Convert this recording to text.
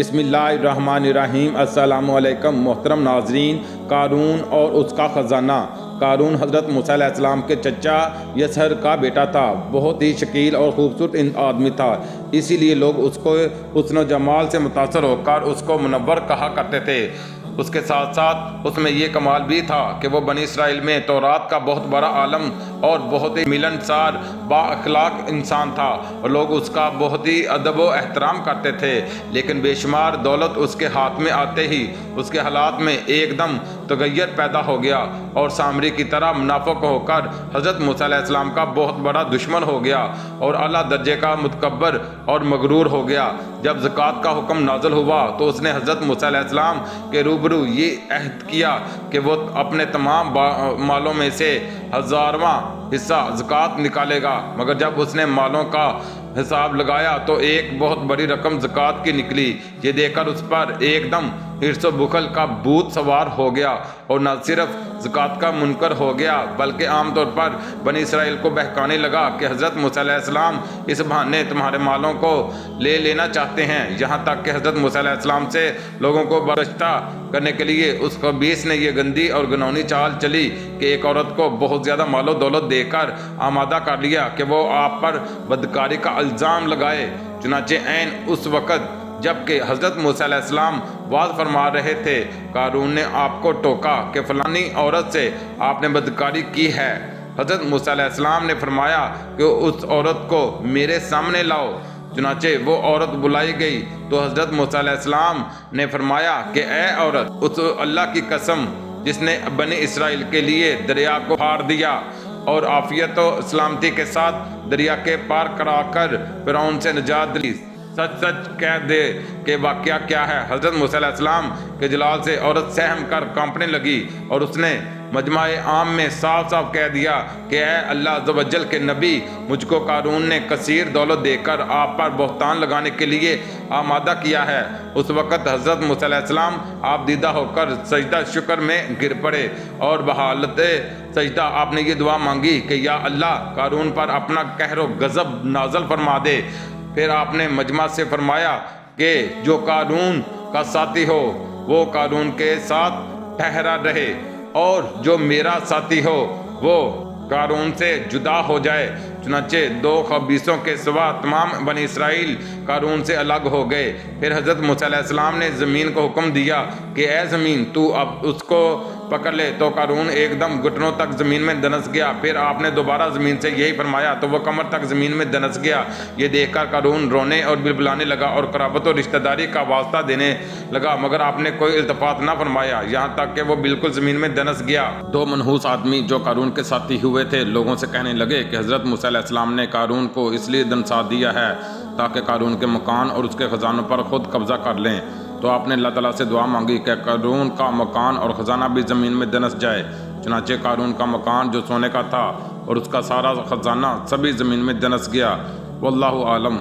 بسم اللہ الرحمن الرحیم۔ السلام علیکم محترم ناظرین۔ قارون اور اس کا خزانہ۔ قارون حضرت موسیٰ علیہ السلام کے چچا یسہر کا بیٹا تھا۔ بہت ہی شکیل اور خوبصورت آدمی تھا، اسی لیے لوگ اس کو حسن و جمال سے متاثر ہو کر اس کو منور کہا کرتے تھے۔ اس کے ساتھ ساتھ اس میں یہ کمال بھی تھا کہ وہ بنی اسرائیل میں تورات کا بہت بڑا عالم اور بہت ہی ملنسار با اخلاق انسان تھا، اور لوگ اس کا بہت ہی ادب و احترام کرتے تھے۔ لیکن بے شمار دولت اس کے ہاتھ میں آتے ہی اس کے حالات میں ایک دم تغیر پیدا ہو گیا، اور سامری کی طرح منافق ہو کر حضرت موسیٰ علیہ السلام کا بہت بڑا دشمن ہو گیا، اور اعلیٰ درجے کا متکبر اور مغرور ہو گیا۔ جب زکوٰۃ کا حکم نازل ہوا تو اس نے حضرت موسیٰ علیہ السلام کے روبرو یہ عہد کیا کہ وہ اپنے تمام مالوں میں سے 1000واں حصہ زکوٰۃ نکالے گا، مگر جب اس نے مالوں کا حساب لگایا تو ایک بہت بڑی رقم زکوٰۃ کی نکلی۔ یہ دیکھ کر اس پر ایک دم حرص و بخل کا بھوت سوار ہو گیا، اور نہ صرف زکوٰۃ کا منکر ہو گیا بلکہ عام طور پر بنی اسرائیل کو بہکانے لگا کہ حضرت موسیٰ علیہ السلام اس بہانے تمہارے مالوں کو لے لینا چاہتے ہیں، یہاں تک کہ حضرت موسیٰ علیہ السلام سے لوگوں کو برگشتہ کرنے کے لیے اس خبیث نے یہ گندی اور گھناؤنی چال چلی کہ ایک عورت کو بہت زیادہ مال و دولت دے کر آمادہ کر لیا کہ وہ آپ پر بدکاری کا الزام لگائے۔ چنانچہ عین اس وقت جب کہ حضرت موسیٰ علیہ السلام وعظ فرما رہے تھے، قارون نے آپ کو ٹوکا کہ فلانی عورت سے آپ نے بدکاری کی ہے۔ حضرت موسیٰ علیہ السلام نے فرمایا کہ اس عورت کو میرے سامنے لاؤ۔ چنانچہ وہ عورت بلائی گئی تو حضرت موسیٰ علیہ السلام نے فرمایا کہ اے عورت، اس اللہ کی قسم جس نے بنی اسرائیل کے لیے دریا کو پھاڑ دیا اور عافیت و سلامتی کے ساتھ دریا کے پار کرا کر فرعون سے نجات دلی، سچ سچ کہہ دے کہ واقعہ کیا ہے۔ حضرت موسیٰ علیہ السلام کے جلال سے عورت سہم کر کانپنے لگی، اور اس نے مجمع عام میں صاف صاف کہہ دیا کہ اے اللہ عز و جل کے نبی، مجھ کو قارون نے کثیر دولت دے کر آپ پر بہتان لگانے کے لیے آمادہ کیا ہے۔ اس وقت حضرت موسیٰ علیہ السلام آپ دیدہ ہو کر سجدہ شکر میں گر پڑے، اور بحالت سجدہ آپ نے یہ دعا مانگی کہ یا اللہ، قارون پر اپنا قہر و غضب نازل فرما دے۔ پھر آپ نے مجمع سے فرمایا کہ جو قارون کا ساتھی ہو وہ قارون کے ساتھ ٹھہرا رہے، اور جو میرا ساتھی ہو وہ قارون سے جدا ہو جائے۔ چنانچہ 2 خبیثوں کے سوا تمام بنی اسرائیل قارون سے الگ ہو گئے۔ پھر حضرت موسیٰ علیہ السلام نے زمین کو حکم دیا کہ اے زمین، تو اب اس کو پکڑ لے، تو قارون ایک دم گھٹنوں تک زمین میں دنس گیا۔ پھر آپ نے دوبارہ زمین سے یہی فرمایا تو وہ کمر تک زمین میں دنس گیا۔ یہ دیکھ کر قارون رونے اور بلبلانے لگا اور قرابت و رشتہ داری کا واسطہ دینے لگا، مگر آپ نے کوئی التفات نہ فرمایا، یہاں تک کہ وہ بالکل زمین میں دنس گیا۔ 2 منحوس آدمی جو قارون کے ساتھی ہوئے تھے لوگوں سے کہنے لگے کہ حضرت موسیٰ علیہ السلام نے قارون کو اس لیے دنسا دیا ہے تاکہ قارون کے مکان اور اس کے خزانوں پر خود قبضہ کر لیں۔ تو آپ نے اللہ تعالیٰ سے دعا مانگی کہ قارون کا مکان اور خزانہ بھی زمین میں دنس جائے۔ چنانچہ قارون کا مکان جو سونے کا تھا اور اس کا سارا خزانہ سبھی زمین میں دنس گیا۔ واللہ عالم۔